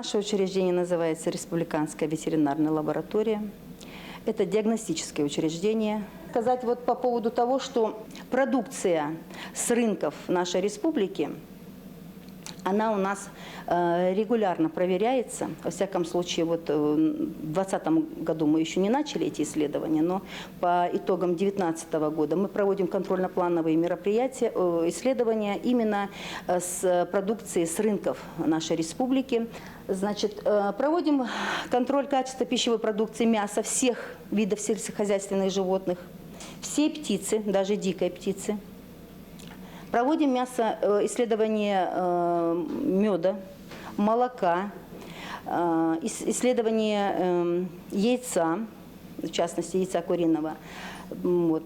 Наше учреждение называется Республиканская ветеринарная лаборатория. Это диагностическое учреждение. Сказать вот по поводу того, что продукция с рынков нашей республики, она у нас регулярно проверяется. Во всяком случае, вот в 2020 году мы еще не начали эти исследования, но по итогам 2019 года мы проводим контрольно-плановые мероприятия, исследования именно с продукцией с рынков нашей республики. Значит, проводим контроль качества пищевой продукции мяса всех видов сельскохозяйственных животных, всей птицы, даже дикой птицы. Проводим исследование меда, молока, исследование яйца, в частности яйца куриного. Вот.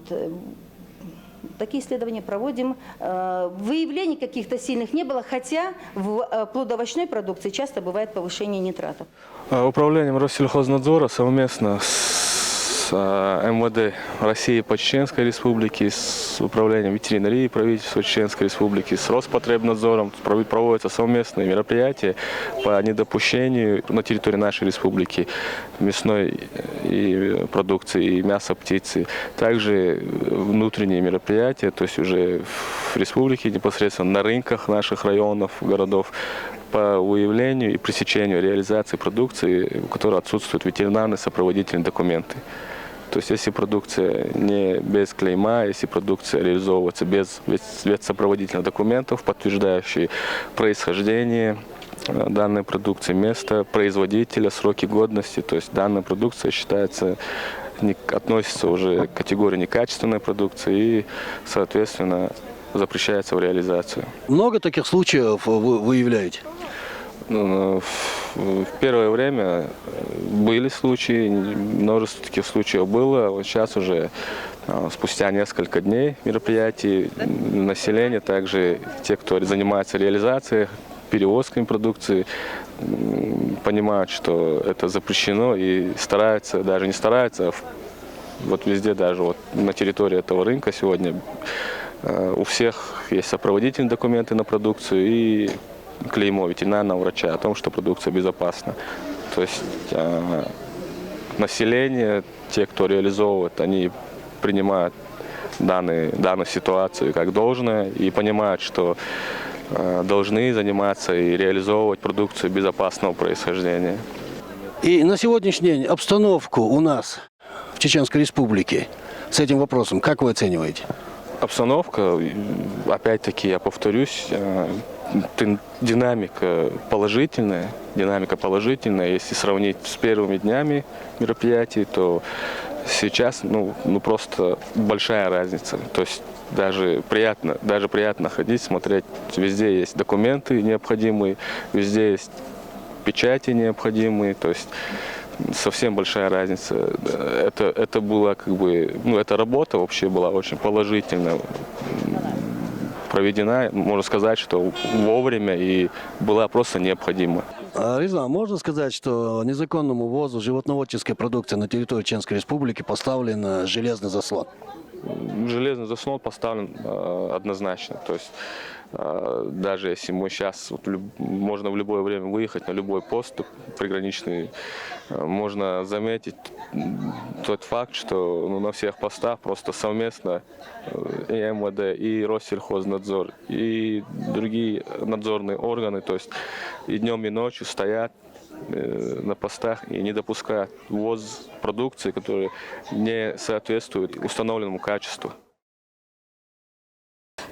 Такие исследования проводим. Выявлений каких-то сильных не было, хотя в плодоовощной продукции часто бывает повышение нитратов. Управлением Россельхознадзора совместно с МВД России по Чеченской Республике, с Управлением ветеринарии правительства Чеченской Республики, с Роспотребнадзором проводятся совместные мероприятия по недопущению на территории нашей республики мясной продукции и мяса птицы. Также внутренние мероприятия, то есть уже в республике непосредственно на рынках наших районов, городов, по выявлению и пресечению реализации продукции, у которой отсутствуют ветеринарные сопроводительные документы. То есть если продукция не без клейма, если продукция реализовывается без сопроводительных документов, подтверждающих происхождение данной продукции, место производителя, сроки годности, то есть данная продукция считается, относится уже к категории некачественной продукции и, соответственно, запрещается в реализацию. Много таких случаев вы выявляете? В первое время были случаи, множество таких случаев было. Вот сейчас уже спустя несколько дней мероприятий население, также те, кто занимается реализацией, перевозками продукции, понимают, что это запрещено и стараются, даже не стараются, вот везде, даже вот на территории этого рынка сегодня у всех есть сопроводительные документы на продукцию и клеймо ветеринарного врача о том, что продукция безопасна. То есть население, те, кто реализовывает, они принимают данную ситуацию как должное и понимают, что должны заниматься и реализовывать продукцию безопасного происхождения. И на сегодняшний день обстановку у нас в Чеченской Республике с этим вопросом как вы оцениваете? Обстановка, опять-таки, я повторюсь, динамика положительная. Если сравнить с первыми днями мероприятий, то сейчас просто большая разница. То есть даже приятно ходить, смотреть. Везде есть документы необходимые, везде есть печати необходимые. То есть совсем большая разница. Это было эта работа вообще была очень положительно проведена, можно сказать, что вовремя и была просто необходима. Риза, можно сказать, что незаконному ввозу животноводческой продукции на территории Чеченской Республики поставлен железный заслон? Железный заслон поставлен однозначно. То есть даже если мы сейчас, можно в любое время выехать на любой пост приграничный, можно заметить тот факт, что на всех постах просто совместно и МВД, и Россельхознадзор, и другие надзорные органы, то есть и днем, и ночью стоят на постах и не допускают ввоз продукции, которая не соответствует установленному качеству.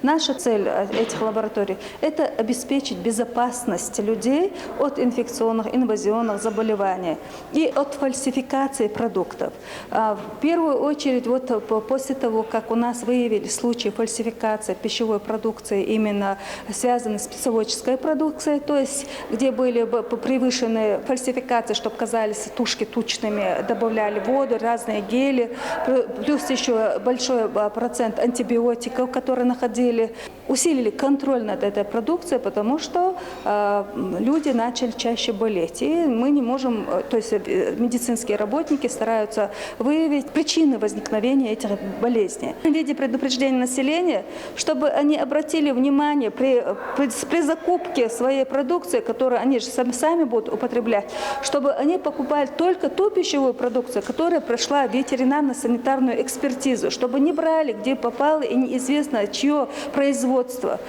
Наша цель этих лабораторий – это обеспечить безопасность людей от инфекционных, инвазионных заболеваний и от фальсификации продуктов. В первую очередь, после того, как у нас выявили случаи фальсификации пищевой продукции, именно связанной с птицеводческой продукцией, то есть где были превышены фальсификации, чтобы казались тушки тучными, добавляли воду, разные гели, плюс еще большой процент антибиотиков, которые находились усилили контроль над этой продукцией, потому что люди начали чаще болеть. И мы не можем, то есть медицинские работники стараются выявить причины возникновения этих болезней. В виде предупреждения населения, чтобы они обратили внимание при закупке своей продукции, которую они же сами будут употреблять, чтобы они покупали только ту пищевую продукцию, которая прошла ветеринарно-санитарную экспертизу, чтобы не брали, где попало и неизвестно чье производство.